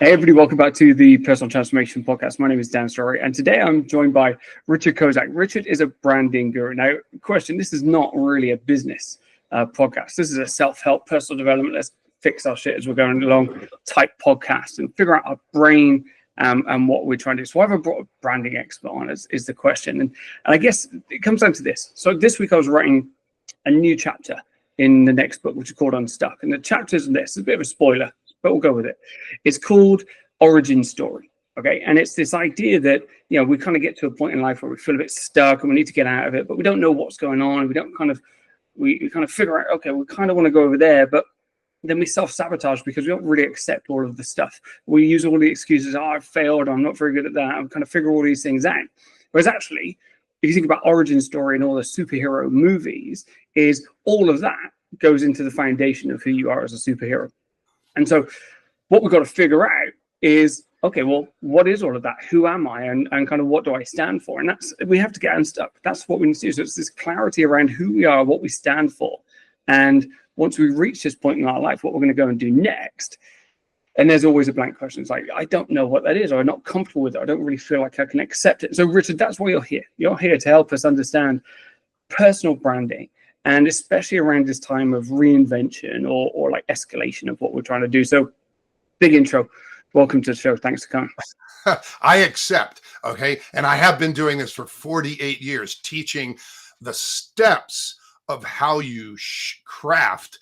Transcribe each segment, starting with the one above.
Hey everybody, welcome back to the Personal Transformation Podcast. My name is Dan Story, and today I'm joined by Richard Kozak. Richard is a branding guru. Now, question, this is not really a business podcast. This is a self-help, personal development, let's fix our shit as we're going along type podcast and figure out our brain and what we're trying to do. So why have I brought a branding expert on is the question. And I guess it comes down to this. So this week I was writing a new chapter in the next book, which is called Unstuck. And the chapter's this. It's a bit of a spoiler, but we'll go with it. It's called Origin Story. Okay. And it's this idea that, you know, we kind of get to a point in life where we feel a bit stuck and we need to get out of it, but we don't know what's going on. We don't kind of, we kind of figure out, okay, we kind of want to go over there, but then we self-sabotage because we don't really accept all of the stuff. We use all the excuses. Oh, I failed. I'm not very good at that. I'm kind of figure all these things out. Whereas actually, if you think about Origin Story and all the superhero movies, is all of that goes into the foundation of who you are as a superhero. And so what we've got to figure out is, okay, well, what is all of that? Who am I? And kind of what do I stand for? And that's, we have to get unstuck. That's what we need to do. So it's this clarity around who we are, what we stand for. And once we reach this point in our life, what we're going to go and do next. And there's always a blank question. It's like, I don't know what that is, or I'm not comfortable with it. I don't really feel like I can accept it. So Richard, that's why you're here. You're here to help us understand personal branding, and especially around this time of reinvention or like escalation of what we're trying to do. So big intro. Welcome to the show. Thanks for coming. I accept. Okay. And I have been doing this for 48 years, teaching the steps of how you craft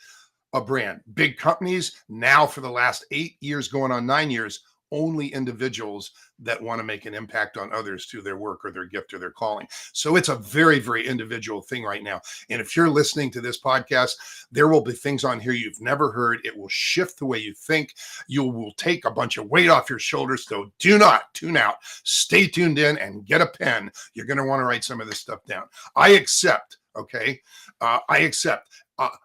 a brand. Big companies now for the last 8 years, going on 9 years, only individuals that want to make an impact on others through their work or their gift or their calling. So it's a very, very individual thing right now. And if you're listening to this podcast, there will be things on here you've never heard. It will shift the way you think. You will take a bunch of weight off your shoulders. So do not tune out. Stay tuned in and get a pen. You're going to want to write some of this stuff down. I accept. Okay. I accept.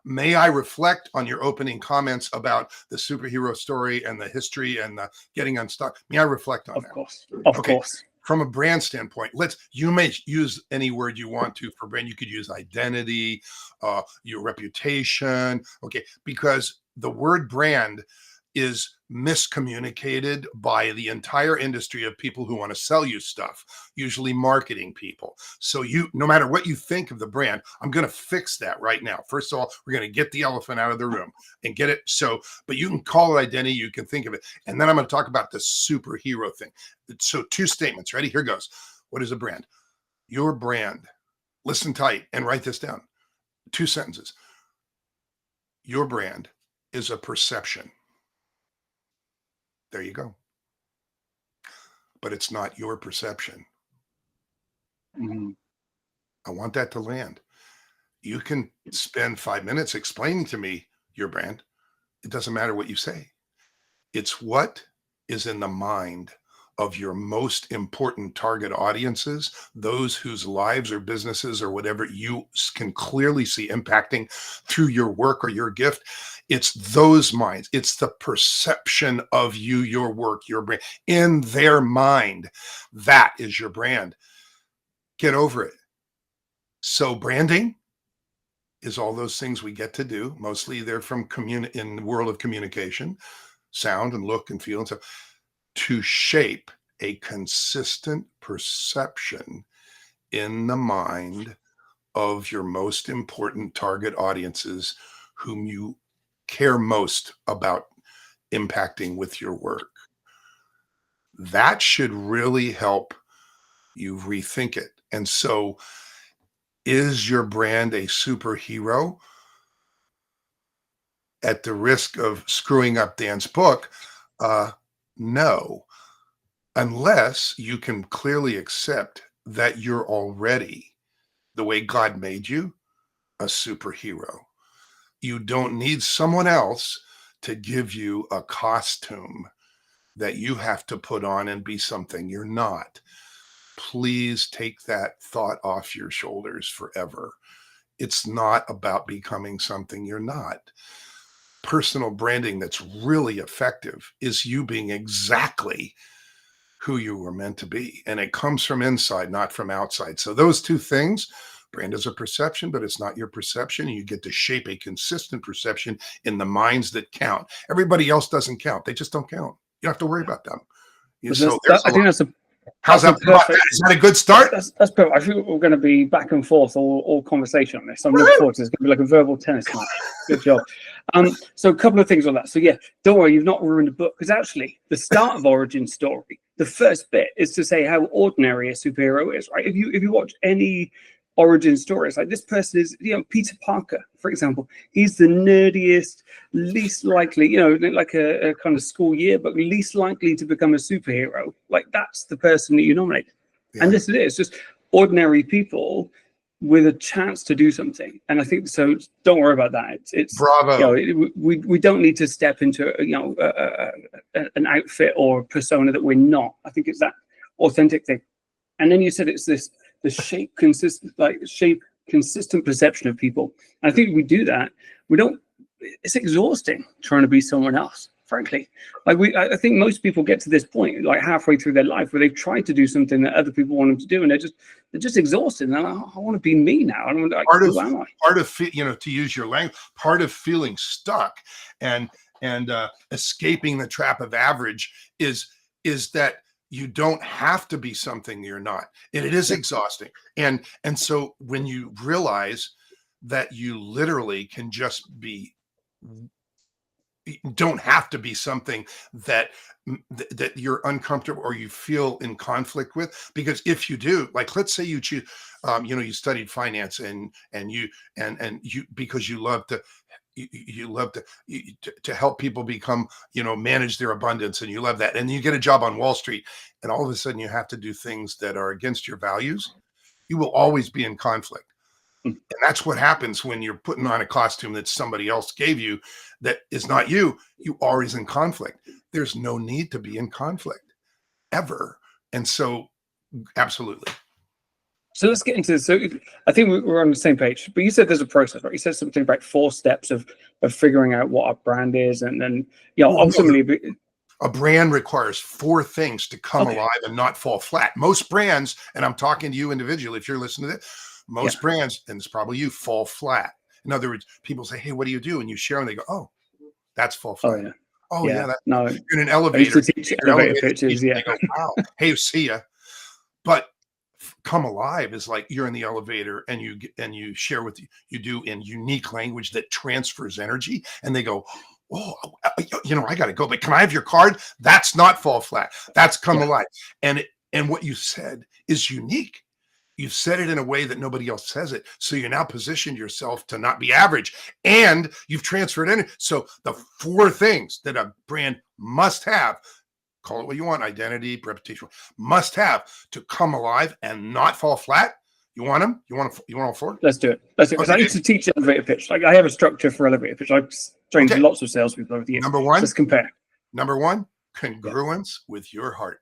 May I reflect on your opening comments about the superhero story and the history and the getting unstuck? May I reflect on that? Of course. From a brand standpoint, you may use any word you want to for brand. You could use identity, your reputation. Okay. Because the word brand is miscommunicated by the entire industry of people who want to sell you stuff, usually marketing people. So no matter what you think of the brand, I'm going to fix that right now. First of all, we're going to get the elephant out of the room and get it. So, but you can call it identity. You can think of it. And then I'm going to talk about the superhero thing. So 2 statements. Ready? Here goes. What is a brand? Your brand. Listen tight and write this down. 2 sentences. Your brand is a perception. There you go. But it's not your perception. Mm-hmm. I want that to land. You can spend 5 minutes explaining to me your brand. It doesn't matter what you say. It's what is in the mind of your most important target audiences, those whose lives or businesses or whatever you can clearly see impacting through your work or your gift. It's those minds. It's the perception of you, your work, your brand in their mind. That is your brand. Get over it. So branding is all those things we get to do. Mostly they're from in the world of communication, sound and look and feel and stuff, to shape a consistent perception in the mind of your most important target audiences whom you care most about impacting with your work. That should really help you rethink it. And so, is your brand a superhero? At the risk of screwing up Dan's book, no, unless you can clearly accept that you're already, the way God made you, a superhero. You don't need someone else to give you a costume that you have to put on and be something you're not. Please take that thought off your shoulders forever. It's not about becoming something you're not. Personal branding that's really effective is you being exactly who you were meant to be. And it comes from inside, not from outside. So those 2 things, brand is a perception, but it's not your perception. And you get to shape a consistent perception in the minds that count. Everybody else doesn't count. They just don't count. You don't have to worry about them. So I think that's a how's that's that? a perfect. Is that a good start? That's perfect. I think we're going to be back and forth all conversation on this. I'm looking forward to this. It's going to be like a verbal tennis match. Good job. So a couple of things on that. So yeah, don't worry, you've not ruined the book, because actually the start of origin story, the first bit is to say how ordinary a superhero is, right? If you watch any origin stories, like this person is, Peter Parker, for example, he's the nerdiest, least likely, like a kind of school yearbook, least likely to become a superhero. Like that's the person that you nominate. Yeah. And this is just ordinary people with a chance to do something. And I think so. Don't worry about that. It's bravo. We don't need to step into an outfit or persona that we're not. I think it's that authentic thing. And then you said it's the consistent perception of people. And I think we do that. It's exhausting trying to be someone else, frankly. I think most people get to this point, like halfway through their life, where they've tried to do something that other people want them to do, and they're just exhausted. And I want to be me now. I don't like, who am I? Part of to use your language, part of feeling stuck and escaping the trap of average is that you don't have to be something you're not, and it is exhausting. And so when you realize that you literally can just be, you don't have to be something that you're uncomfortable or you feel in conflict with, because if you do, like, let's say you choose, you studied finance and you because you love to to help people become, manage their abundance, and you love that, and you get a job on Wall Street, and all of a sudden you have to do things that are against your values, you will always be in conflict. And that's what happens when you're putting on a costume that somebody else gave you that is not you. You're always in conflict. There's no need to be in conflict ever. And so, absolutely. So let's get into this. So I think we're on the same page, but you said there's a process, right? You said something about 4 steps of figuring out what our brand is. And then, ultimately, a brand requires 4 things to come alive and not fall flat. Most brands, and I'm talking to you individually, if you're listening to this, most brands, and it's probably you, fall flat. In other words, people say, hey, what do you do? And you share and they go, oh, that's fall flat. You're in an elevator. I used to teach elevator pitches. They go, wow, hey, see ya. But come alive is like you're in the elevator and you share with you do in unique language that transfers energy, and they go, oh, I got to go, but can I have your card? That's not fall flat. That's come alive. And what you said is unique. You've said it in a way that nobody else says it. So you now positioned yourself to not be average, and you've transferred energy. So the 4 things that a brand must have, call it what you want, identity, reputation, must have to come alive and not fall flat. You want them? You want all 4? Let's do it. Because I used to teach elevator pitch. Like, I have a structure for elevator pitch. I've trained lots of salespeople over the years. Number 1. Let's compare. Number 1, congruence with your heart.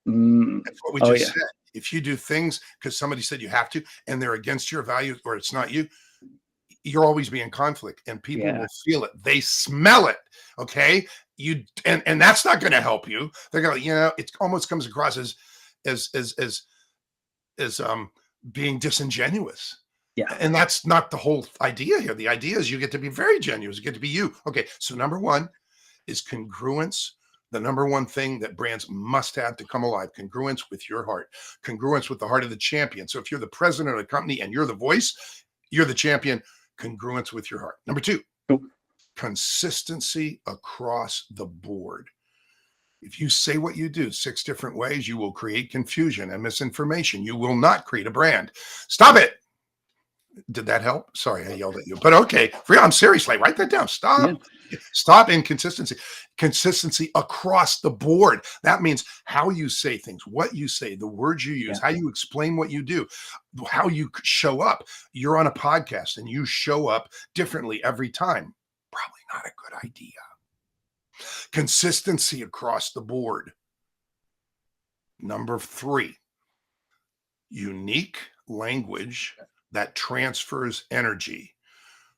That's what we just said. If you do things because somebody said you have to, and they're against your values, or it's not you, you're always being in conflict, and people will feel it. They smell it. Okay. And that's not going to help you. They're going to, it almost comes across as being disingenuous. Yeah. And that's not the whole idea here. The idea is you get to be very genuine. You get to be you. Okay. So number 1 is congruence. The number 1 thing that brands must have to come alive: congruence with your heart, congruence with the heart of the champion. So if you're the president of the company and you're the voice, you're the champion, congruence with your heart. Number 2, consistency across the board. If you say what you do 6 different ways, you will create confusion and misinformation. You will not create a brand. Stop it. Did that help? Sorry, I yelled at you, but okay. I'm serious. Like, write that down. Stop. Yeah. Stop inconsistency. Consistency across the board. That means how you say things, what you say, the words you use, how you explain what you do, how you show up. You're on a podcast and you show up differently every time. Probably not a good idea. Consistency across the board. Number 3, unique language that transfers energy.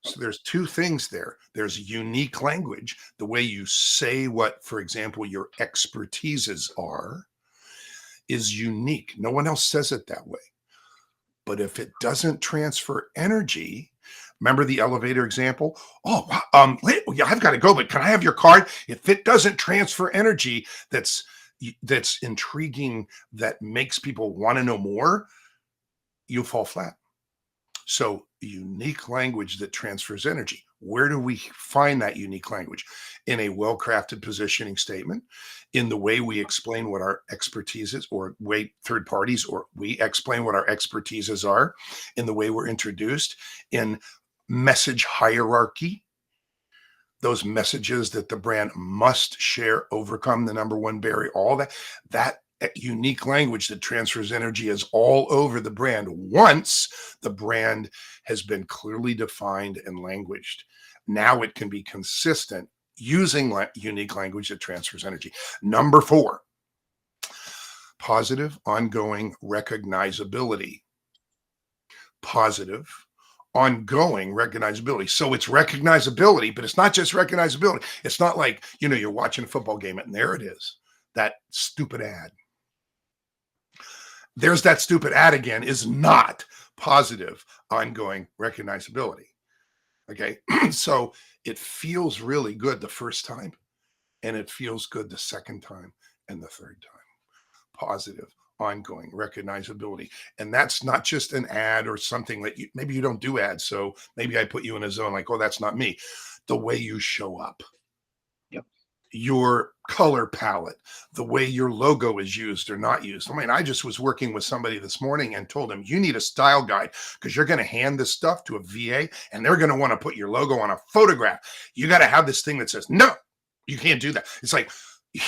So there's 2 things there. There's unique language, the way you say what, for example, your expertises are, is unique. No one else says it that way. But if it doesn't transfer energy, Remember the elevator example? Oh, yeah, I've got to go, but can I have your card? If it doesn't transfer energy that's intriguing, that makes people want to know more, you fall flat. So unique language that transfers energy. Where do we find that unique language? In a well-crafted positioning statement, in the way we explain what our expertise is, or way third parties, or we explain what our expertises are, in the way we're introduced, in message hierarchy, those messages that the brand must share, overcome the number one barrier, all that unique language that transfers energy is all over the brand once the brand has been clearly defined and languaged. Now it can be consistent using unique language that transfers energy. Number 4, positive ongoing recognizability. Positive ongoing recognizability. So it's recognizability, but it's not just recognizability. It's not like, you're watching a football game and there it is, that stupid ad. There's that stupid ad again, is not positive ongoing recognizability. Okay. So it feels really good the first time, and it feels good the second time and the third time. Positive ongoing recognizability. And that's not just an ad or something that maybe you don't do ads. So maybe I put you in a zone like, oh, that's not me. The way you show up. Yep. Your color palette, the way your logo is used or not used. I mean, I just was working with somebody this morning and told him, you need a style guide because you're going to hand this stuff to a VA and they're going to want to put your logo on a photograph. You got to have this thing that says, no, you can't do that. It's like,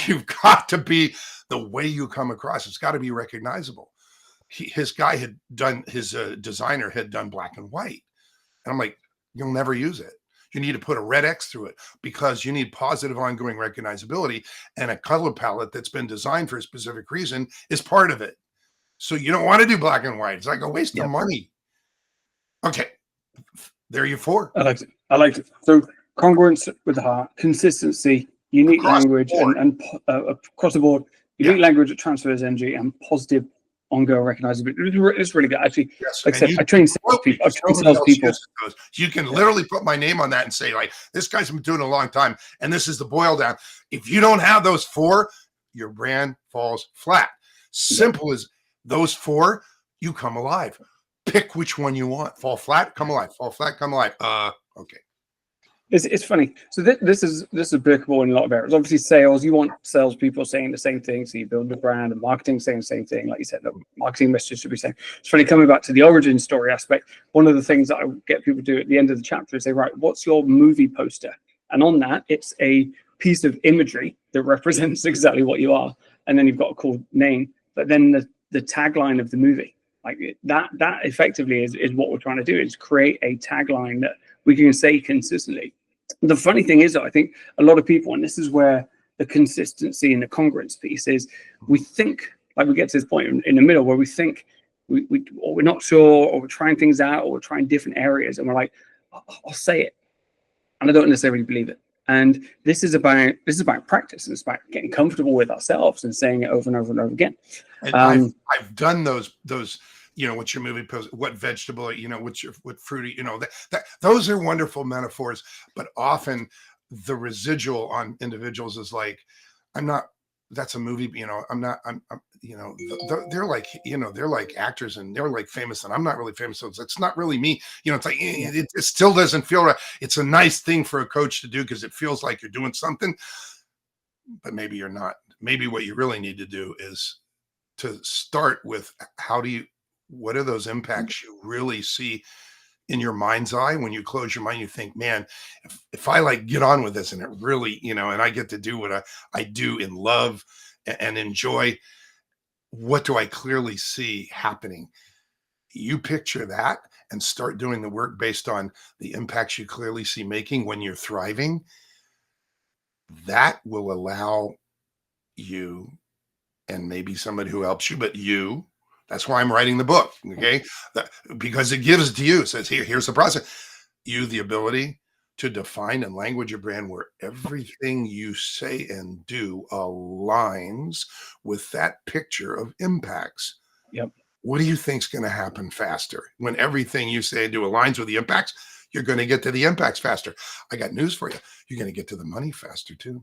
you've got to be, the way you come across, it's got to be recognizable. His designer had done black and white. And I'm like, you'll never use it. You need to put a red X through it because you need positive ongoing recognizability, and a color palette that's been designed for a specific reason is part of it. So you don't want to do black and white. It's like a waste of money. Okay. There you 4. I liked it. So congruence with the heart, consistency, unique Across language, and across the board, unique language that transfers energy, and positive ongoing recognizability. It's really good. Actually, yes. Like I said, I train salespeople. You can literally put my name on that and say, like, this guy's been doing it a long time, and this is the boil down. If you don't have those 4, your brand falls flat. Simple as those 4, you come alive. Pick which one you want. Fall flat, come alive. Fall flat, come alive. Okay. It's funny. So this is applicable in a lot of areas. Obviously, sales, you want salespeople saying the same thing. So you build the brand, and marketing saying the same thing. Like you said, the marketing message should be saying. It's funny, coming back to the origin story aspect. One of the things that I get people to do at the end of the chapter is say, right, what's your movie poster? And on that, it's a piece of imagery that represents exactly what you are. And then you've got a cool name, but then the tagline of the movie. Like that effectively is what we're trying to do, is create a tagline that we can say consistently. The funny thing is, I think a lot of people, and this is where the consistency and the congruence piece is, we think, like we get to this point in the middle where we think or we're not sure, or we're trying things out, or we're trying different areas, and we're like, I'll say it, and I don't necessarily believe it. And this is about practice, and it's about getting comfortable with ourselves and saying it over and over and over again. And I've done those, what's your movie post, what vegetable, what fruity, that those are wonderful metaphors, but often the residual on individuals is like, that's a movie, they're like actors, and they're like famous, and I'm not really famous. So it's not really me. It's like, it still doesn't feel right. It's a nice thing for a coach to do because it feels like you're doing something, but maybe you're not. Maybe what you really need to do is to start with, what are those impacts you really see in your mind's eye? When you close your mind, you think, man, if I like get on with this, and it really, and I get to do what I do in love and enjoy, what do I clearly see happening? You picture that and start doing the work based on the impacts you clearly see making when you're thriving. That will allow you, and maybe somebody who helps you, but you, that's why I'm writing the book, okay? Because it gives to you, says, here's the process. You, the ability to define and language your brand where everything you say and do aligns with that picture of impacts. Yep. What do you think's going to happen faster? When everything you say and do aligns with the impacts, You're going to get to the impacts faster. I got news for you. You're going to get to the money faster too.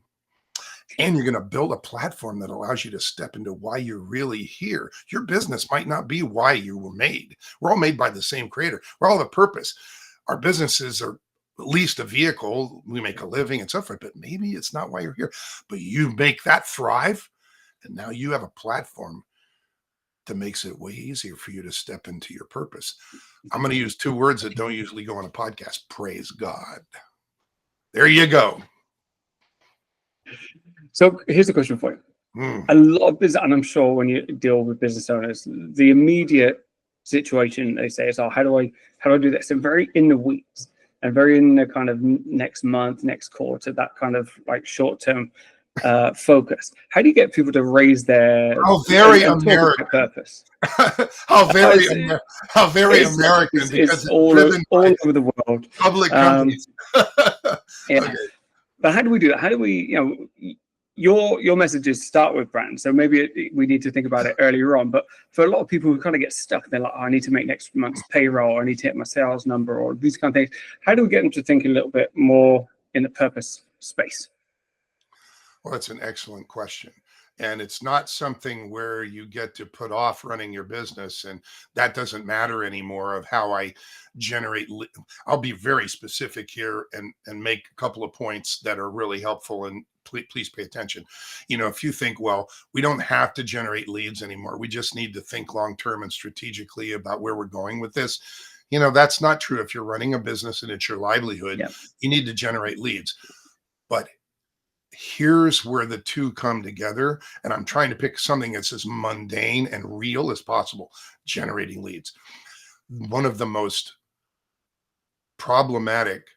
And you're going to build a platform that allows you to step into why you're really here. Your business might not be why you were made. We're all made by the same creator. We're all the purpose. Our businesses are at least a vehicle. We make a living and so forth, but maybe it's not why you're here. But you make that thrive. And now you have a platform that makes it way easier for you to step into your purpose. I'm going to use two words that don't usually go on a podcast. Praise God. There you go. So here's a question for you. A lot of business, and I'm sure when you deal with business owners, the immediate situation they say is, "Oh, how do I do this?" And very in the weeds, and very in the kind of next month, next quarter, that kind of like short-term focus. How do you get people to raise their American purpose? how very American, because it's all over the world. Public companies. Yeah. Okay. But how do we do that? How do we, your messages start with brands, so maybe we need to think about it earlier on. But for a lot of people who kind of get stuck, they're like, "Oh, I need to make next month's payroll, I need to hit my sales number," or these kind of things. How do we get them to think a little bit more in the purpose space? Well, that's an excellent question. And it's not something where you get to put off running your business, and that doesn't matter anymore of how I generate. I'll be very specific here and make a couple of points that are really helpful, and please pay attention. If you think, well, we don't have to generate leads anymore, we just need to think long-term and strategically about where we're going with this. That's not true. If you're running a business and it's your livelihood, yeah, you need to generate leads. But here's where the two come together. And I'm trying to pick something that's as mundane and real as possible. Generating leads. One of the most problematic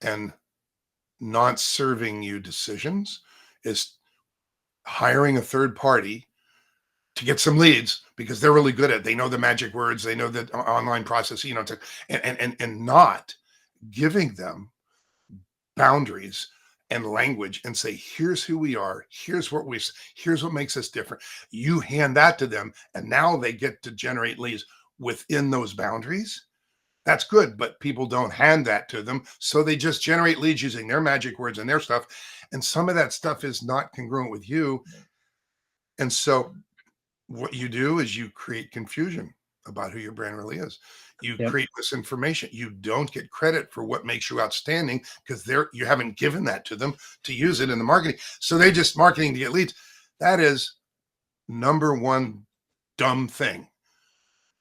and not serving you decisions is hiring a third party to get some leads because they're really good at it. They know the magic words. They know the online process, and not giving them boundaries and language and say, here's who we are. Here's what makes us different. You hand that to them, and now they get to generate leads within those boundaries. That's good, but people don't hand that to them. So they just generate leads using their magic words and their stuff. And some of that stuff is not congruent with you. And so what you do is you create confusion about who your brand really is. You create misinformation. You don't get credit for what makes you outstanding because you haven't given that to them to use it in the marketing. So they just marketing to get leads. That is number one dumb thing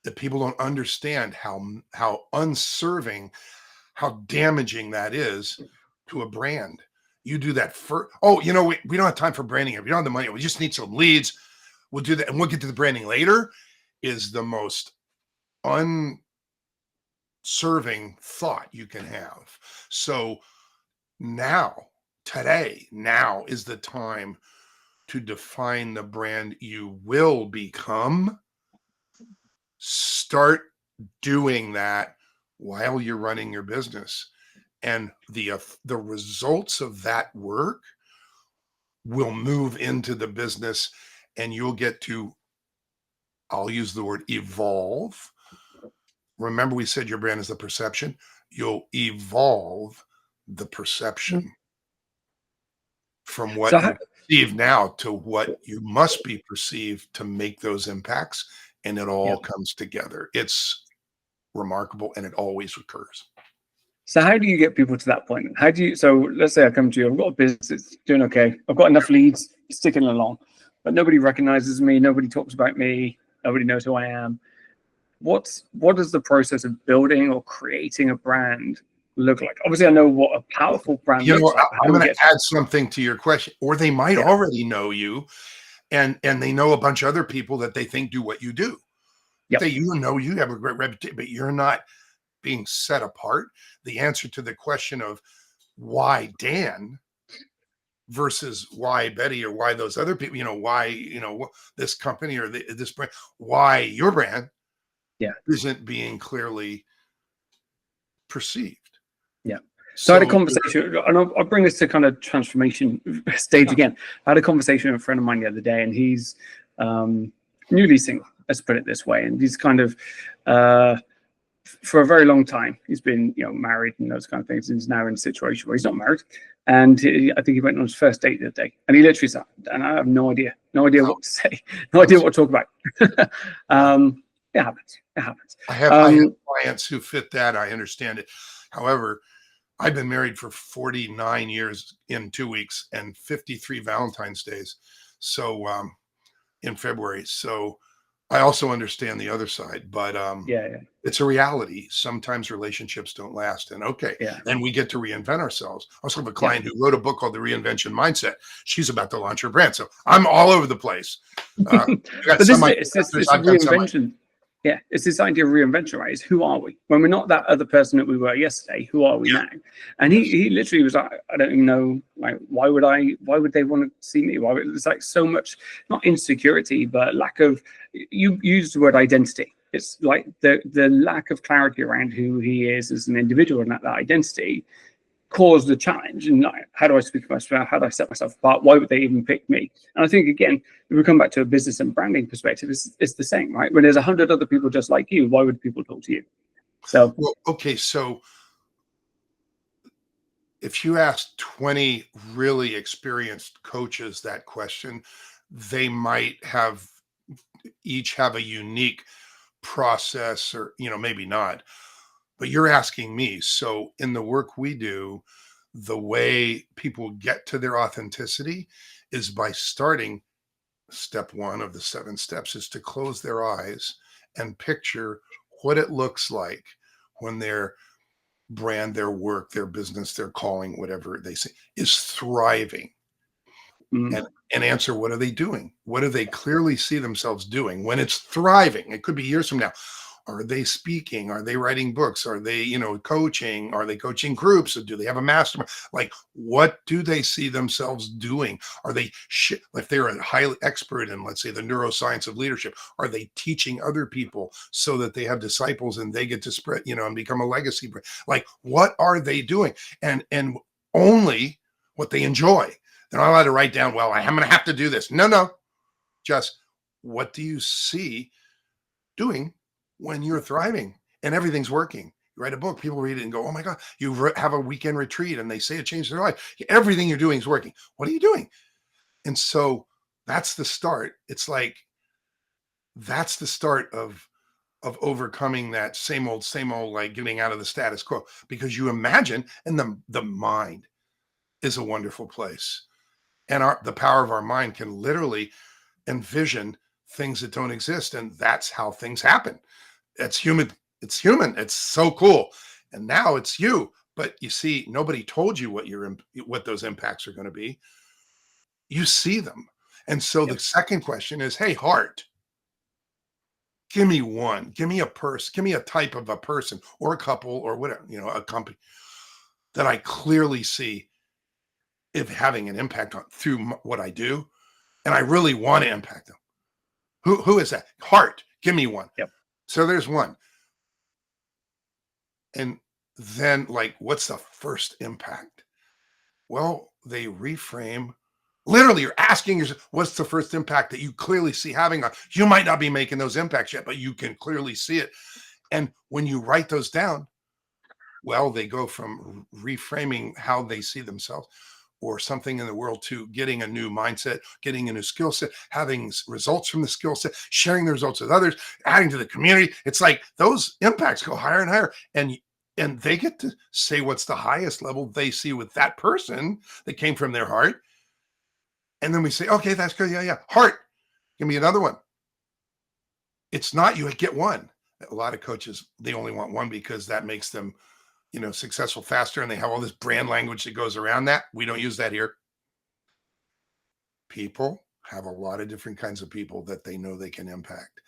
that people don't understand how unserving, how damaging that is to a brand. You do that for, we don't have time for branding here. We don't have the money. We just need some leads. We'll do that. And we'll get to the branding later is the most unserving thought you can have. So now is the time to define the brand you will become. Start doing that while you're running your business, and the results of that work will move into the business, and you'll get to, I'll use the word evolve. Remember, we said your brand is the perception. You'll evolve the perception from what you perceive now to what you must be perceived to make those impacts. And it all comes together. It's remarkable, and it always occurs. So how do you get people to that point? So let's say I come to you, I've got a business, it's doing okay. I've got enough leads, sticking along, but nobody recognizes me. Nobody talks about me. Nobody knows who I am. What does the process of building or creating a brand look like? Obviously, I know what a powerful brand looks like. I'm going to add something to your question, or they might already know you. And they know a bunch of other people that they think do what you do. You have a great reputation, but you're not being set apart. The answer to the question of why Dan versus why Betty or why those other people, why, this company or this brand, why your brand isn't being clearly perceived. Yeah. So I had a conversation, and I'll bring this to kind of transformation stage again. I had a conversation with a friend of mine the other day, and he's newly single, let's put it this way. And he's kind of for a very long time. He's been, married and those kind of things. And he's now in a situation where he's not married. And I think he went on his first date the other day. And he literally said, and I have no idea what to say, no idea what to talk about. It happens. It happens. I have clients who fit that. I understand it. However, I've been married for 49 years in 2 weeks and 53 Valentine's days. So in February. So I also understand the other side, but it's a reality. Sometimes relationships don't last. And and we get to reinvent ourselves. I also have a client who wrote a book called The Reinvention Mindset. She's about to launch her brand. So I'm all over the place. But it's reinvention. Yeah, it's this idea of reinvention, right? Is who are we? When we're not that other person that we were yesterday, who are we now? And he literally was like, I don't even know, like, why would they want to see me? It's like so much, not insecurity, but lack of, you use the word identity. It's like the lack of clarity around who he is as an individual and that identity caused the challenge. And like, how do I speak about myself? How do I set myself apart? Why would they even pick me? And I think, again, if we come back to a business and branding perspective, it's the same, right? When there's 100 other people just like you, why would people talk to you? So, so if you ask 20 really experienced coaches that question, they might each have a unique process, or maybe not. But you're asking me. So in the work we do, the way people get to their authenticity is by starting. Step 1 of the 7 steps is to close their eyes and picture what it looks like when their brand, their work, their business, their calling, whatever they say, is thriving. And answer, what are they doing? What do they clearly see themselves doing when it's thriving? It could be years from now. Are they speaking? Are they writing books? Are they, coaching? Are they coaching groups? Or do they have a mastermind? Like, what do they see themselves doing? Are they, if they're a highly expert in, let's say, the neuroscience of leadership, are they teaching other people so that they have disciples and they get to spread, and become a legacy? Like, what are they doing? And only what they enjoy. They're not allowed to write down, well, I'm going to have to do this. No. Just, what do you see doing when you're thriving and everything's working? You write a book, people read it and go, oh my God. You have a weekend retreat and they say it changed their life. Everything you're doing is working. What are you doing? And so that's the start. It's like, that's the start of overcoming that same old, like getting out of the status quo, because you imagine, and the mind is a wonderful place. And the power of our mind can literally envision things that don't exist. And that's how things happen. It's human. It's human. It's so cool. And now it's you. But you see, nobody told you what those impacts are going to be. You see them. And so the second question is, hey, heart, give me one. Give me a person. Give me a type of a person or a couple or whatever, a company that I clearly see if having an impact on through what I do. And I really want to impact them. Who is that? Heart. Give me one. Yep. So there's one. And then, like, what's the first impact? Well, they reframe. Literally, you're asking yourself, what's the first impact that you clearly see having on? You might not be making those impacts yet, but you can clearly see it. And when you write those down, well, they go from reframing how they see themselves or something in the world to getting a new mindset, getting a new skill set, having results from the skill set, sharing the results with others, adding to the community. It's like those impacts go higher and higher. And they get to say what's the highest level they see with that person that came from their heart. And then we say, okay, that's good. Yeah. Heart, give me another one. It's not you get one. A lot of coaches, they only want one because that makes them, successful faster. And they have all this brand language that goes around that. We don't use that here. People have a lot of different kinds of people that they know they can impact.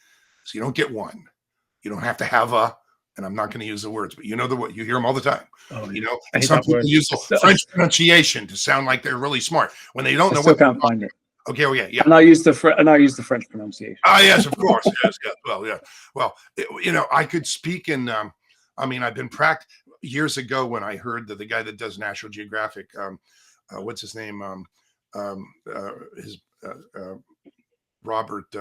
So you don't get one. You don't have to have and I'm not going to use the words, but you hear them all the time. And some people use French pronunciation to sound like they're really smart when they don't know what. Can't find it. Okay. Oh yeah. And I use the French pronunciation. Oh yes, of course. Yes. Well, yeah. Well, I could speak in. I've been years ago when I heard that the guy that does National Geographic, what's his name? Robert.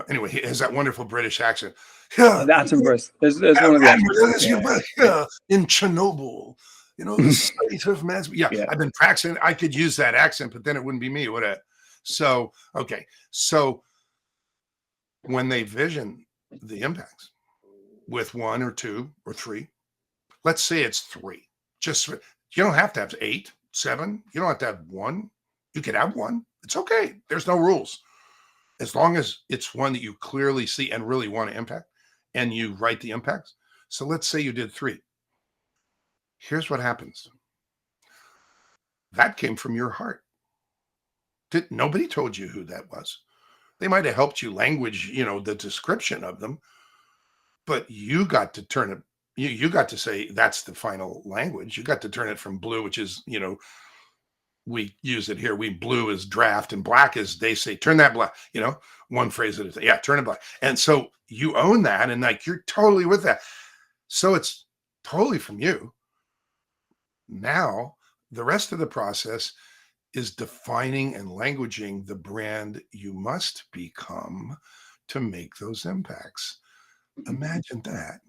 Anyway, he has that wonderful British accent. Yeah, The Attenboroughs. There's one of the Attenboroughs. Yeah. in Chernobyl, the site of mass. Yeah, Yeah. I've been practicing. I could use that accent, but then it wouldn't be me, would it? So, okay. So when they vision the impacts with 1 or 2 or 3, let's say it's 3. Just you don't have to have 8, 7. You don't have to have 1. You could have 1. It's okay. There's no rules. As long as it's one that you clearly see and really want to impact, and you write the impacts. So let's say you did 3. Here's what happens. That came from your heart. Nobody told you who that was. They might have helped you language, the description of them, but you got to turn it. You got to say that's the final language. You got to turn it from blue, which is, we use it here. Blue is draft and black is, they say, turn that black, one phrase at a time. Yeah, turn it black. And so you own that, and like, you're totally with that. So it's totally from you. Now, the rest of the process is defining and languaging the brand you must become to make those impacts. Imagine that.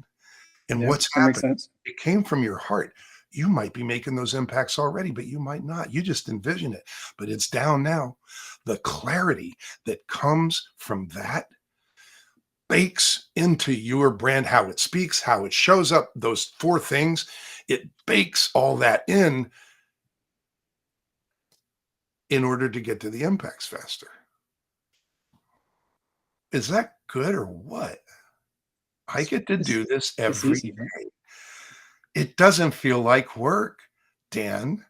And Yeah, what's that makes happened? sense. It came from your heart. You might be making those impacts already, but you might not. You just envision it, but it's down now. The clarity that comes from that bakes into your brand, how it speaks, how it shows up, those 4 things. It bakes all that in order to get to the impacts faster. Is that good or what? I get to do this It's every easy, man. day. It doesn't feel like work, Dan.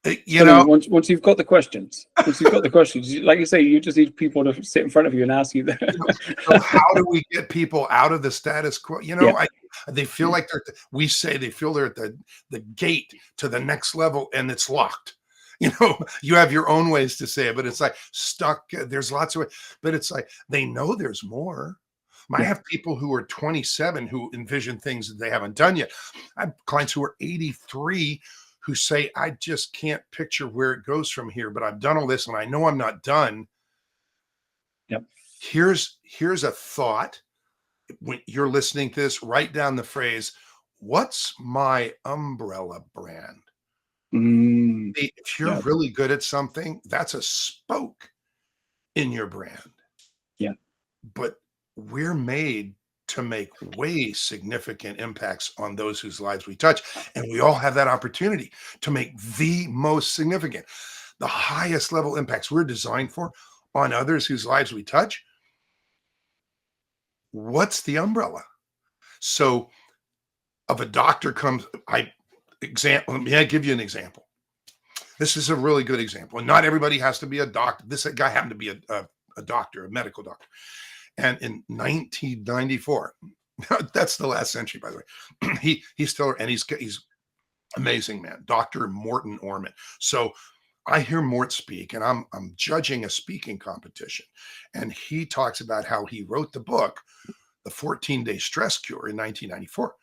Once you've got the questions, like you say, you just need people to sit in front of you and ask you that. So how do we get people out of the status quo? Yeah. They feel like we say they feel they're at the gate to the next level and it's locked. You have your own ways to say it, but it's like stuck. There's lots of ways, but it's like they know there's more. I have people who are 27 who envision things that they haven't done yet. I have clients who are 83 who say, I just can't picture where it goes from here, but I've done all this and I know I'm not done. Yep. Here's a thought. When you're listening to this, write down the phrase, what's my umbrella brand? If you're really good at something, that's a spoke in your brand. Yeah. But we're made to make way significant impacts on those whose lives we touch. And we all have that opportunity to make the most significant, the highest level impacts we're designed for on others whose lives we touch. What's the umbrella? So if a doctor comes, let me give you an example. This is a really good example. And not everybody has to be a doctor. This guy happened to be a doctor, a medical doctor. And in 1994, that's the last century, by the way, he's still, and he's amazing, man, Dr. Morton Orman. So I hear Mort speak, and I'm judging a speaking competition. And he talks about how he wrote the book, The 14-Day Stress Cure, in 1994.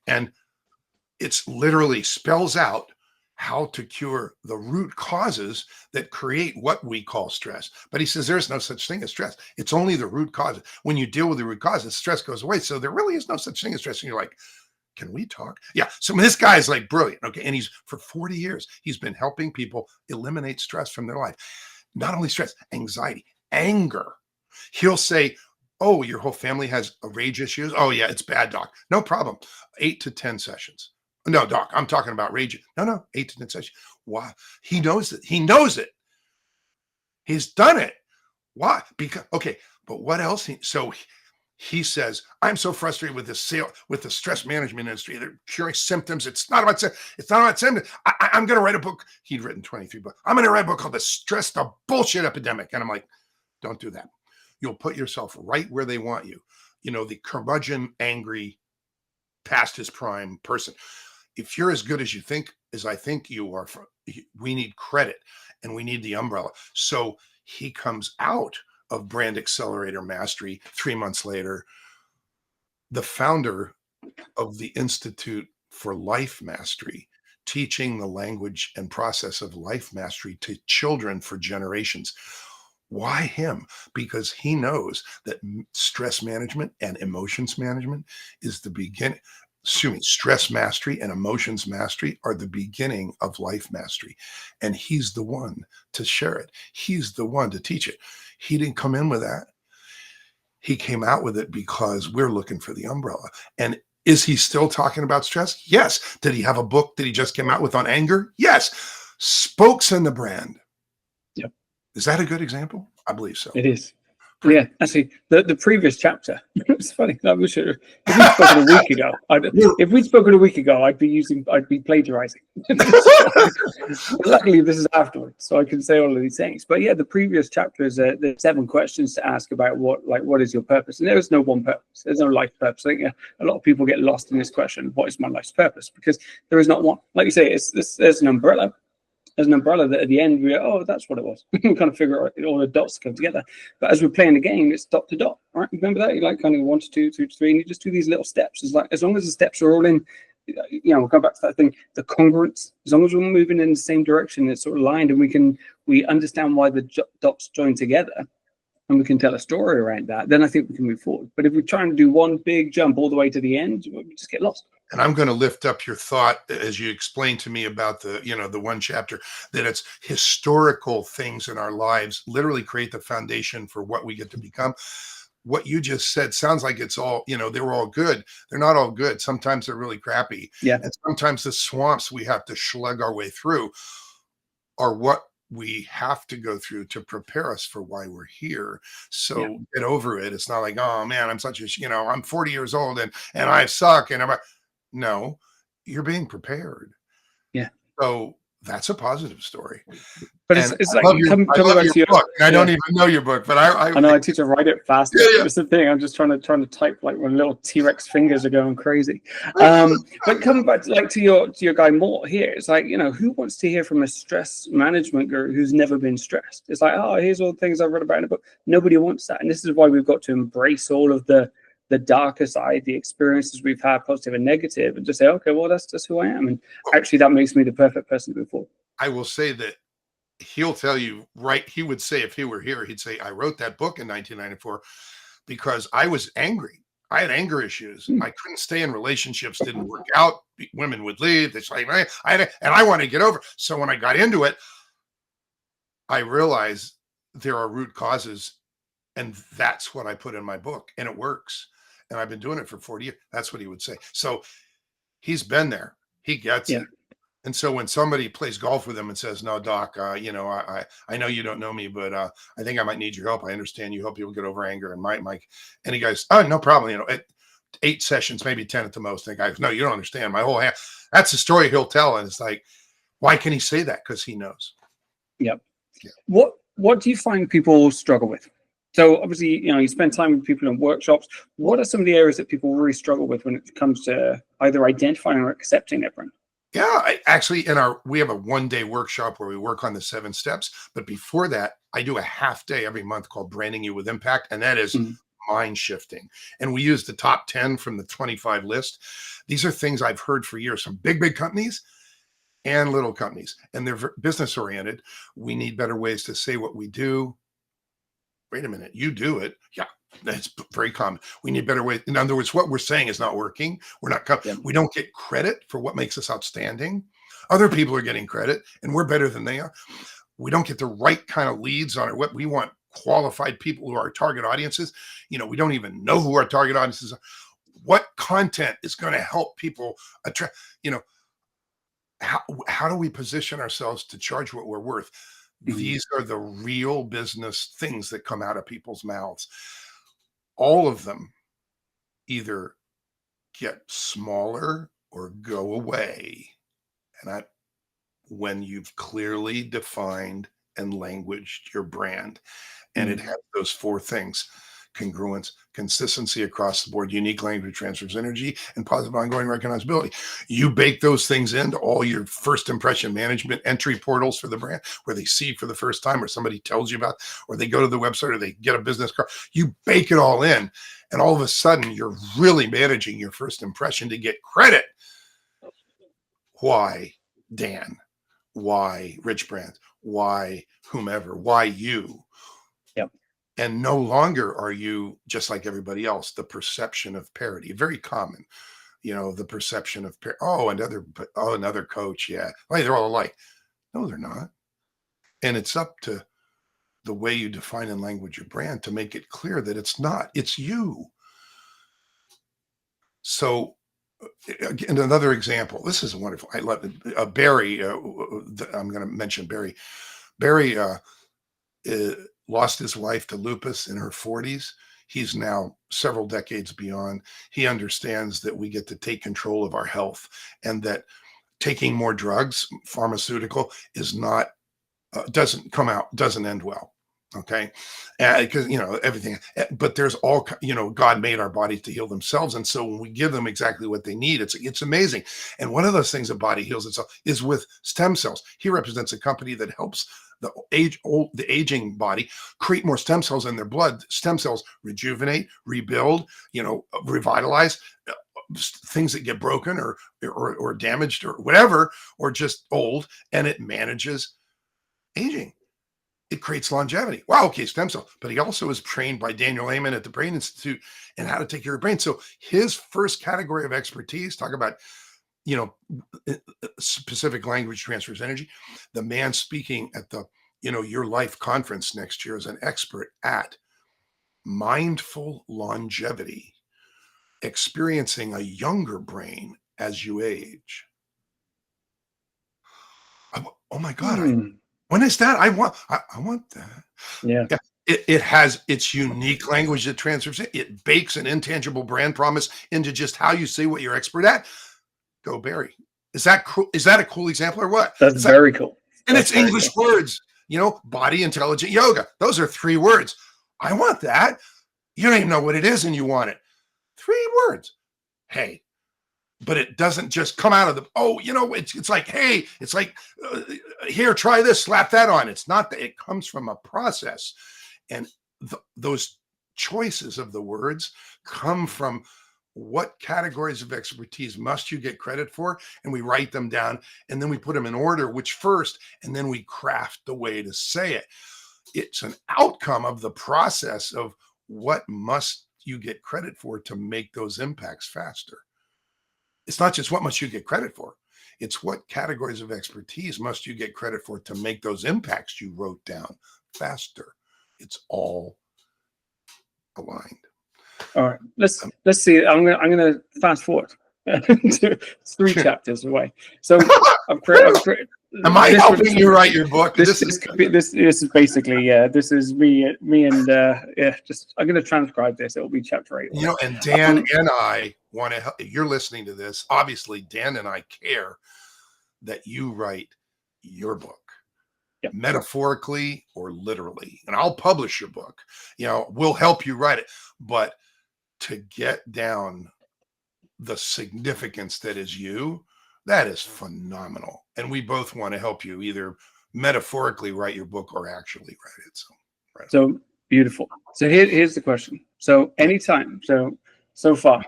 And it's literally spells out how to cure the root causes that create what we call stress. But he says there's no such thing as stress. It's only the root causes. When you deal with the root causes, stress goes away. So there really is no such thing as stress. And you're like, can we talk? Yeah. So this guy is like brilliant. Okay. And for 40 years, he's been helping people eliminate stress from their life. Not only stress, anxiety, anger. He'll say, oh, your whole family has rage issues. Oh yeah, it's bad, doc. No problem. 8 to 10 sessions. No, doc, I'm talking about rage. No, 8 to 10 sessions. Why? He knows it. He knows it. He's done it. Why? Because, okay, but what else? He says, I'm so frustrated with the stress management industry. They're curing symptoms. It's not about symptoms. I'm going to write a book. He'd written 23 books. I'm going to write a book called The Bullshit Epidemic. And I'm like, don't do that. You'll put yourself right where they want you. The curmudgeon, angry, past his prime person. If you're as good as I think you are, we need credit and we need the umbrella. So he comes out of Brand Accelerator Mastery 3 months later, the founder of the Institute for Life Mastery, teaching the language and process of life mastery to children for generations. Why him? Because he knows that stress management and emotions management is the beginning. Excuse me, stress mastery and emotions mastery are the beginning of life mastery. And he's the one to share it. He's the one to teach it. He didn't come in with that. He came out with it because we're looking for the umbrella. And is he still talking about stress? Yes. Did he have a book that he just came out with on anger? Yes. Spokes in the brand. Yep. Is that a good example? I believe so. It is. Yeah, actually, the previous chapter. It's funny. If we'd spoken a week ago, I'd be plagiarizing. Luckily, this is afterwards, so I can say all of these things. But yeah, the previous chapter is the 7 questions to ask about what is your purpose, and there is no one purpose. There's no life purpose. I think a lot of people get lost in this question: what is my life's purpose? Because there is not one. Like you say, there's an umbrella. There's an umbrella that at the end we go, oh, that's what it was. We kind of figure out all the dots come together. But as we're playing the game, it's dot to dot, right? Remember that? You like kind of 1 to 2, 2 to 3, and you just do these little steps. It's like as long as the steps are all in, we'll come back to that thing, the congruence. As long as we're moving in the same direction, it's sort of aligned, and we understand why the dots join together, and we can tell a story around that. Then I think we can move forward. But if we're trying to do one big jump all the way to the end, we just get lost. And I'm going to lift up your thought as you explain to me about the one chapter, that it's historical things in our lives literally create the foundation for what we get to become. What you just said sounds like it's all, they were all good. They're not all good. Sometimes they're really crappy. Yeah. And sometimes the swamps we have to slug our way through are what we have to go through to prepare us for why we're here. So get over it. It's not like, oh man, I'm such a, I'm 40 years old and I suck. And no, you're being prepared. Yeah. So that's a positive story. But it's like coming back to your book. I don't even know your book, but I know I teach to write it faster. Yeah. That's the thing. I'm just trying to type like when little T-Rex fingers are going crazy. But coming back to your guy Mort here, it's like, who wants to hear from a stress management guru who's never been stressed? It's like, oh, here's all the things I've read about in a book. Nobody wants that, and this is why we've got to embrace all of the darker side, the experiences we've had, positive and negative, and just say, okay, well, that's just who I am, and actually that makes me the perfect person to move forward. I will say that he'll tell you, right? He would say, if he were here, he'd say, I wrote that book in 1994 because I was angry. I had anger issues. I couldn't stay in relationships, didn't work out. Women would leave. It's like, and I want to get over. So when I got into it, I realized there are root causes, and that's what I put in my book, and it works. And I've been doing it for 40 years. That's what he would say. So he's been there. He gets it. And so when somebody plays golf with him and says, no, doc, I know you don't know me, but I think I might need your help. I understand you help people get over anger. And Mike, and he goes, oh, no problem. At 8 sessions, maybe 10 at the most. And the guy goes, no, you don't understand my whole hand. That's the story he'll tell. And it's like, why can he say that? Because he knows. Yep. Yeah. What do you find people struggle with? So obviously, you spend time with people in workshops. What are some of the areas that people really struggle with when it comes to either identifying or accepting their brand? Yeah, we have a 1-day workshop where we work on the 7 steps. But before that, I do a half day every month called Branding You with Impact. And that is mind shifting. And we use the top 10 from the 25 list. These are things I've heard for years from big companies and little companies. And they're business oriented. We need better ways to say what we do. Wait a minute, you do it. Yeah, that's very common. We need better ways. In other words, what we're saying is not working. We don't get credit for what makes us outstanding. Other people are getting credit and we're better than they are. We don't get the right kind of leads on it. What we want, qualified people who are our target audiences. We don't even know who our target audiences are. What content is going to help people attract, how do we position ourselves to charge what we're worth? These are the real business things that come out of people's mouths. All of them either get smaller or go away. And when you've clearly defined and languaged your brand, and it has those 4 things: congruence, consistency across the board, unique language transfers energy, and positive ongoing recognizability. You bake those things into all your first impression management entry portals for the brand, where they see for the first time, or somebody tells you about, or they go to the website, or they get a business card. You bake it all in, and all of a sudden you're really managing your first impression to get credit. Why Dan? Why Rich Brands? Why whomever? Why you? And no longer are you just like everybody else. The perception of parity, very common. The perception of another coach. Yeah, like they're all alike. No, they're not. And it's up to the way you define and language your brand to make it clear that it's not. It's you. So, again, another example. This is wonderful. I love it. Barry. I'm going to mention Barry. Barry lost his wife to lupus in her 40s. He's now several decades beyond. He understands that we get to take control of our health, and that taking more drugs, pharmaceutical, is not doesn't end well. Okay, because everything. But there's all God made our bodies to heal themselves, and so when we give them exactly what they need, it's amazing. And one of those things a body heals itself is with stem cells. He represents a company that helps the aging body create more stem cells in their blood. Stem cells rejuvenate, rebuild, revitalize things that get broken or damaged or whatever, or just old, and it manages aging. It creates longevity. Wow, okay, stem cell. But he also is trained by Daniel Amen at the Brain Institute and how to take care of your brain. So his first category of expertise, talk about, specific language transfers energy. The man speaking at the, Your Life conference next year is an expert at mindful longevity, experiencing a younger brain as you age. Oh my God. When is that? I want that. Yeah. It has its unique language that transfers it. It bakes an intangible brand promise into just how you say what you're expert at. Go Barry. Is that cool? Is that a cool example or what? That's very cool. And it's English words, body intelligent yoga. Those are 3 words. I want that. You don't even know what it is and you want it. 3 words. Hey, but it doesn't just come out of it's like, hey, it's like, here, try this, slap that on. It's not that. It comes from a process. And those choices of the words come from what categories of expertise must you get credit for, and we write them down, and then we put them in order, which first, and then we craft the way to say it. It's an outcome of the process of what must you get credit for to make those impacts faster. It's not just what must you get credit for. It's what categories of expertise must you get credit for to make those impacts you wrote down faster. It's all aligned. All right, let's see. I'm gonna fast forward to 3 chapters away. So I've created. Am I helping you write your book? This is basically this is me and just I'm gonna transcribe this. It'll be chapter 8. And Dan and I want to help. You're listening to this. Obviously, Dan and I care that you write your book. Yep. Metaphorically or literally. And I'll publish your book. We'll help you write it. But to get down the significance that is you, that is phenomenal. And we both want to help you either metaphorically write your book or actually write it. So beautiful. So here's the question. So anytime, so far,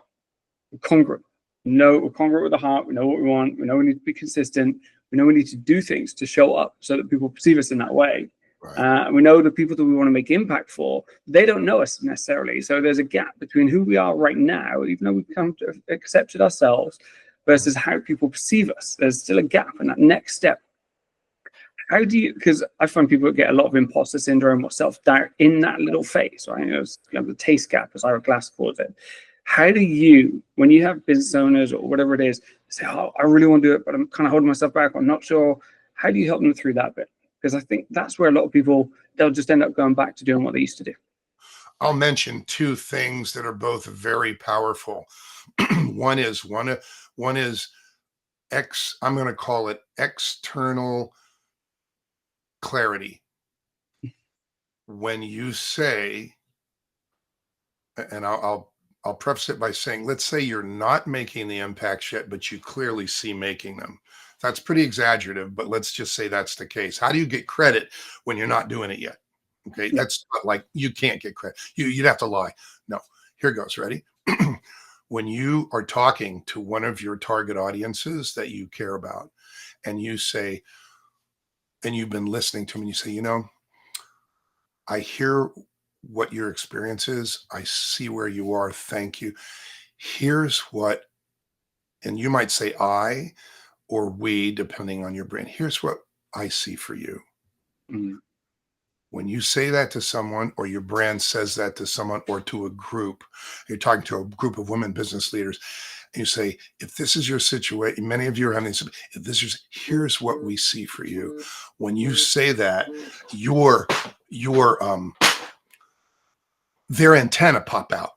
congruent. We're congruent with the heart. We know what we want. We know we need to be consistent. We know we need to do things to show up so that people perceive us in that way. Right. We know the people that we want to make impact for, they don't know us necessarily. So there's a gap between who we are right now, even though we've come to accept it ourselves, versus how people perceive us. There's still a gap in that next step. How do you, because I find people get a lot of imposter syndrome or self-doubt in that little phase, right? It's the taste gap, as Ira Glass calls it. How do you, when you have business owners or whatever it is, say, oh, I really want to do it, but I'm kind of holding myself back, I'm not sure. How do you help them through that bit? Because I think that's where a lot of people, they'll just end up going back to doing what they used to do. I'll mention 2 things that are both very powerful. One is I'm going to call it external clarity. When you say, and I'll preface it by saying, let's say you're not making the impacts yet, but you clearly see making them. That's pretty exaggerative, but let's just say that's the case. How do you get credit when you're not doing it yet? Okay, yeah. That's not like you can't get credit. You'd have to lie. No, here goes. Ready? When you are talking to one of your target audiences that you care about, and you say, and you've been listening to them, and you say, I hear what your experience is. I see where you are. Thank you. Here's what, and you might say I or we, depending on your brand. Here's what I see for you. Mm. When you say that to someone, or your brand says that to someone, or to a group, you're talking to a group of women business leaders, and you say, if this is your situation, many of you are having this, if this is, here's what we see for you. When you say that, your their antenna pop out.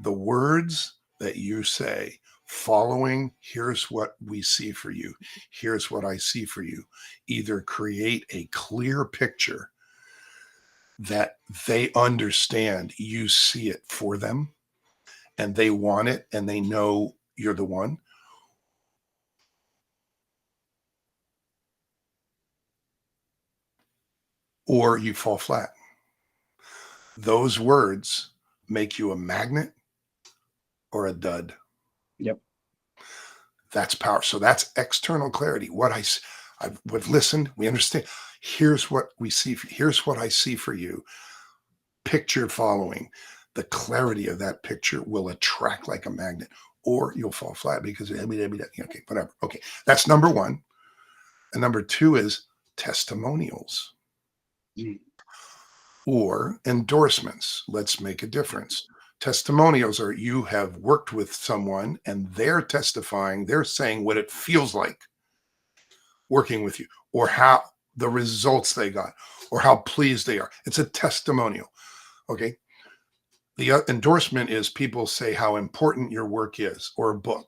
The words that you say following, here's what we see for you, here's what I see for you, either create a clear picture that they understand you see it for them and they want it and they know you're the one, or you fall flat. Those words make you a magnet or a dud. Yep. That's power. So that's external clarity. We've listened, we understand. Here's what we see. Here's what I see for you. Picture following. The clarity of that picture will attract like a magnet, or you'll fall flat because okay, whatever. Okay, that's number one. And number two is testimonials or endorsements. Let's make a difference. Testimonials are you have worked with someone and they're testifying, they're saying what it feels like working with you, or how the results they got, or how pleased they are. It's a testimonial. Okay. The endorsement is people say how important your work is, or a book.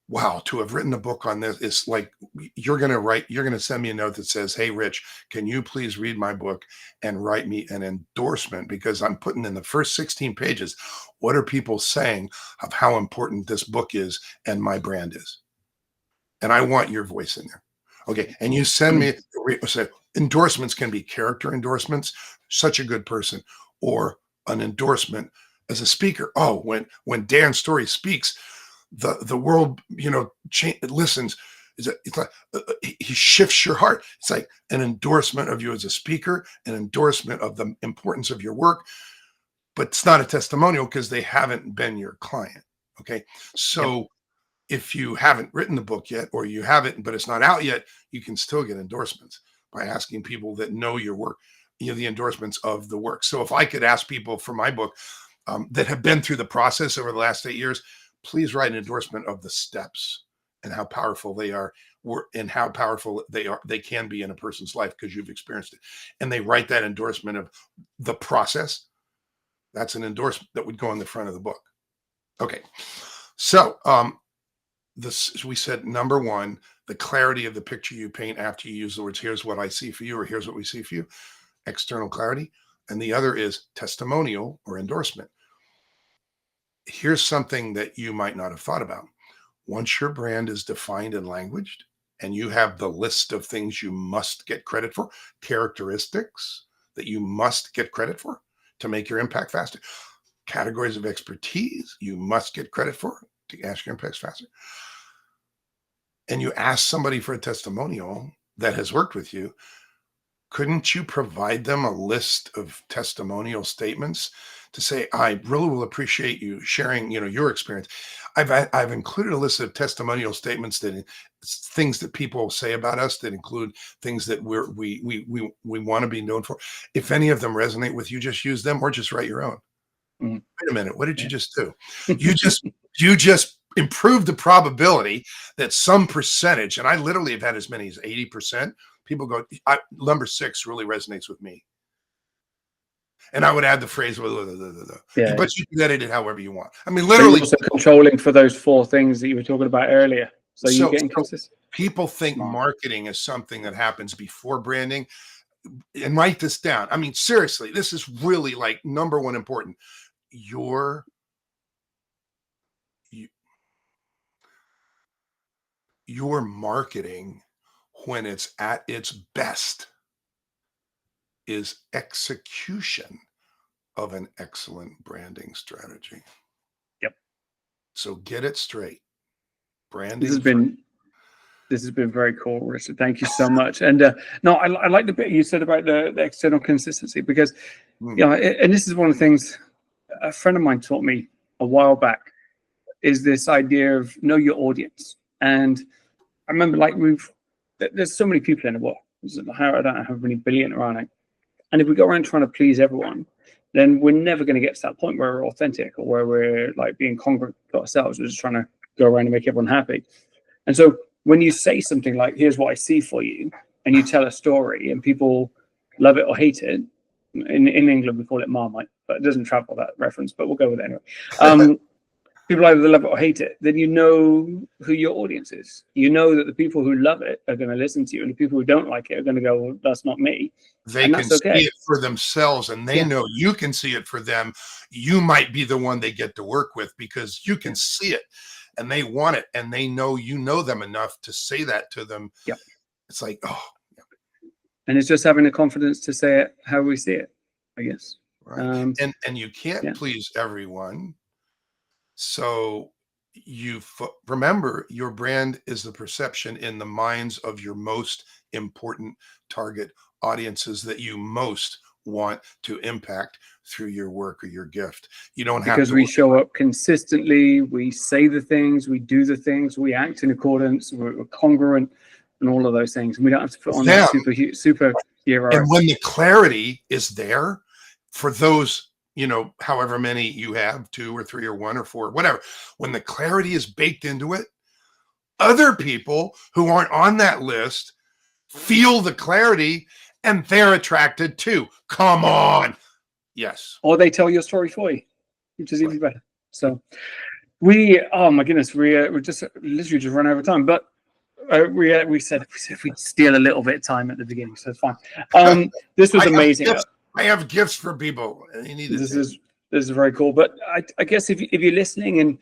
Wow, to have written a book on this, it's like you're going to send me a note that says, hey, Rich, can you please read my book and write me an endorsement? Because I'm putting in the first 16 pages, what are people saying of how important this book is and my brand is? And I want your voice in there. Okay. And you send me, say, endorsements can be character endorsements, such a good person, or an endorsement as a speaker. Oh, when Dan Story speaks, the world, listens. It's like he shifts your heart. It's like an endorsement of you as a speaker, an endorsement of the importance of your work, but it's not a testimonial because they haven't been your client. Okay. So Yep. if you haven't written the book yet, or you haven't, but it's not out yet, you can still get endorsements by asking people that know your work, the endorsements of the work. So if I could ask people for my book that have been through the process over the last 8 years, please write an endorsement of the steps and how powerful they are, and how powerful they can be in a person's life because you've experienced it. And they write that endorsement of the process. That's an endorsement that would go in the front of the book. Okay. So this, we said, number one, the clarity of the picture you paint after you use the words, here's what I see for you, or here's what we see for you, external clarity. And the other is testimonial or endorsement. Here's something that you might not have thought about. Once your brand is defined and languaged, and you have the list of things you must get credit for, characteristics that you must get credit for to make your impact faster, categories of expertise you must get credit for to ask your impacts faster, and you ask somebody for a testimonial that has worked with you, couldn't you provide them a list of testimonial statements to say, I really will appreciate you sharing, your experience. I've included a list of testimonial statements that things that people say about us that include things that we want to be known for. If any of them resonate with you, just use them or just write your own. Mm. Wait a minute, what did you Yeah. just do? You just improved the probability that some percentage, and I literally have had as many as 80%, people go, number 6 really resonates with me. And I would add the phrase, but you can edit it however you want. I mean, So you're literally. also controlling for those 4 things that you were talking about earlier. So you're getting So consistent. people think Smart. marketing is something that happens before branding. And write this down. I mean, seriously, this is really like number one important. Your marketing, when it's at its best, is execution of an excellent branding strategy. Yep. So get it straight. This has Branding. been This has been very cool, Richard. Thank you so much. And no, I like the bit you said about the external consistency, because and this is one of the things a friend of mine taught me a while back, is this idea of know your audience. And I remember, like, there's so many people in the world. I don't know how many billion around it. And if we go around trying to please everyone, then we're never going to get to that point where we're authentic, or where we're like being congruent to ourselves. We're just trying to go around and make everyone happy. And so when you say something like, here's what I see for you, and you tell a story and people love it or hate it, in England we call it Marmite, but it doesn't travel, that reference, but we'll go with it anyway. People either love it or hate it, then you know who your audience is. You know that the people who love it are going to listen to you, and the people who don't like it are going to go, well, that's not me. They can see it for themselves, and they know you can see it for them. You might be the one they get to work with because you can see it, and they want it, and they know you know them enough to say that to them. It's like, oh. And it's just having the confidence to say it how we see it, I guess. Right. And you can't please everyone. So remember, your brand is the perception in the minds of your most important target audiences that you most want to impact through your work or your gift. You don't have to, because we show up consistently, we say the things, we do the things, we act in accordance, we're congruent, and all of those things. And we don't have to put on that superhero. And when the clarity is there for those, however many you have, 2 or 3 or 1 or 4, whatever, when the clarity is baked into it, other people who aren't on that list feel the clarity and they're attracted too. Come on. Yes. Or they tell your story for you, which is even better. So oh my goodness, we're just literally just run over time, but we said we'd steal a little bit of time at the beginning, so it's fine. This was amazing. I have gifts for people. This is very cool. But I guess if you're listening, and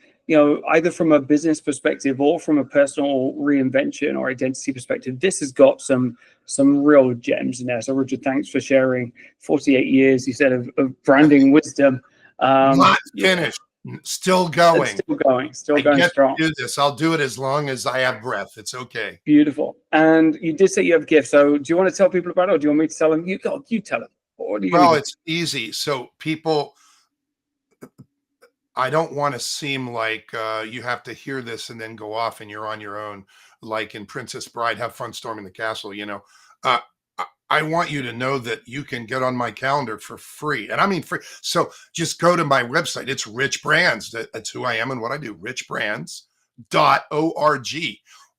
either from a business perspective or from a personal reinvention or identity perspective, this has got some real gems in there. So Richard, thanks for sharing 48 years, you said, of branding wisdom. Not finished. Still going. Still going strong. Do this. I'll do it as long as I have breath. It's okay. Beautiful. And you did say you have gifts. So do you want to tell people about it, or do you want me to tell them? You tell them. Well, it's easy. So people, I don't want to seem like you have to hear this and then go off and you're on your own, like in Princess Bride, have fun storming the castle. I want you to know that you can get on my calendar for free. And I mean free. So just go to my website. It's Rich Brands. That's who I am and what I do. richbrands.org.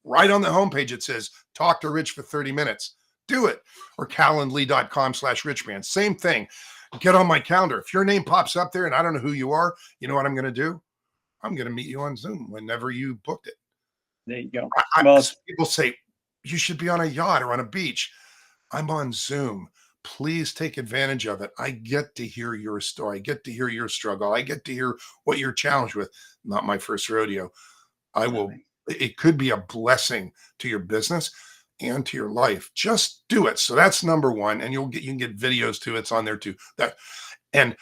Right on the homepage, it says, talk to Rich for 30 minutes. Do it. Or calendly.com/richbrands. Same thing. Get on my calendar. If your name pops up there and I don't know who you are, you know what I'm going to do? I'm going to meet you on Zoom whenever you booked it. There you go. People say, you should be on a yacht or on a beach. I'm on Zoom. Please take advantage of it. I get to hear your story. I get to hear your struggle. I get to hear what you're challenged with. Not my first rodeo. It could be a blessing to your business and to your life. Just do it. So that's number one. And you can get videos too. It's on there too. And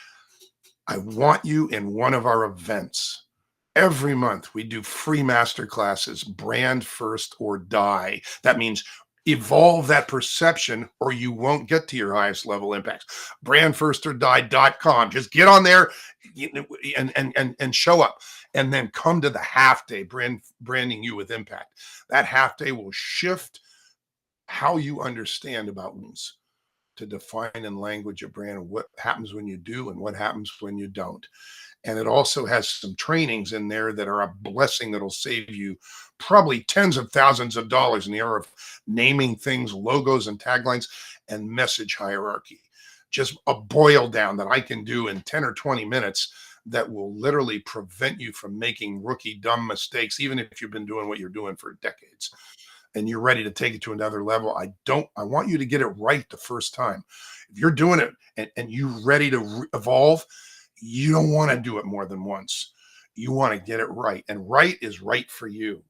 I want you in one of our events. Every month we do free master classes, brand first or die. That means evolve that perception or you won't get to your highest level impacts. brandfirstorDie.com. Just get on there and show up, and then come to the half day, branding you with impact. That half day will shift how you understand about wounds, to define in language a brand, and what happens when you do and what happens when you don't. And it also has some trainings in there that are a blessing that'll save you probably tens of thousands of dollars in the area of naming things, logos and taglines, and message hierarchy. Just a boil down that I can do in 10 or 20 minutes that will literally prevent you from making rookie dumb mistakes, even if you've been doing what you're doing for decades and you're ready to take it to another level. I want you to get it right the first time. If you're doing it and you're ready to evolve, you don't want to do it more than once. You want to get it right. And right is right for you,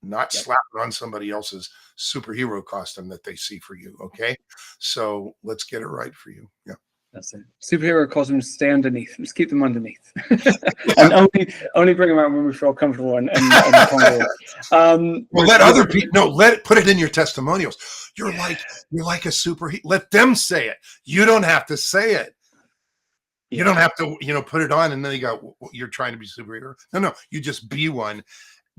not slap it on somebody else's superhero costume that they see for you. Okay. So let's get it right for you. Yeah. That's it. Superhero costumes stay underneath. Just keep them underneath, and only bring them out when we feel comfortable and congruent. Well, let other people put it in your testimonials. You're like a superhero. Let them say it. You don't have to say it. You don't have to, put it on and then they go, you're trying to be a superhero. No, you just be one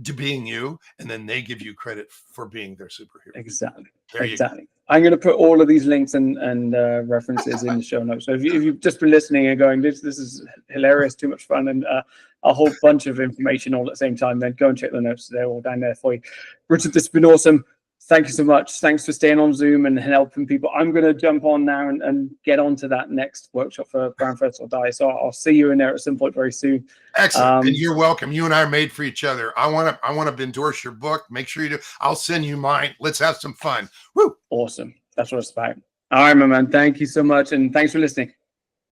to being you, and then they give you credit for being their superhero. Exactly. I'm going to put all of these links and references in the show notes. So if you've just been listening and going, this is hilarious, too much fun, and a whole bunch of information all at the same time, then go and check the notes. They're all down there for you. Richard, this has been awesome. Thank you so much. Thanks for staying on Zoom and helping people. I'm going to jump on now and get onto that next workshop for Brand First or Die. So I'll see you in there at some point very soon. Excellent. And you're welcome. You and I are made for each other. I want to endorse your book. Make sure you do. I'll send you mine. Let's have some fun. Woo. Awesome. That's what it's about. All right, my man. Thank you so much. And thanks for listening.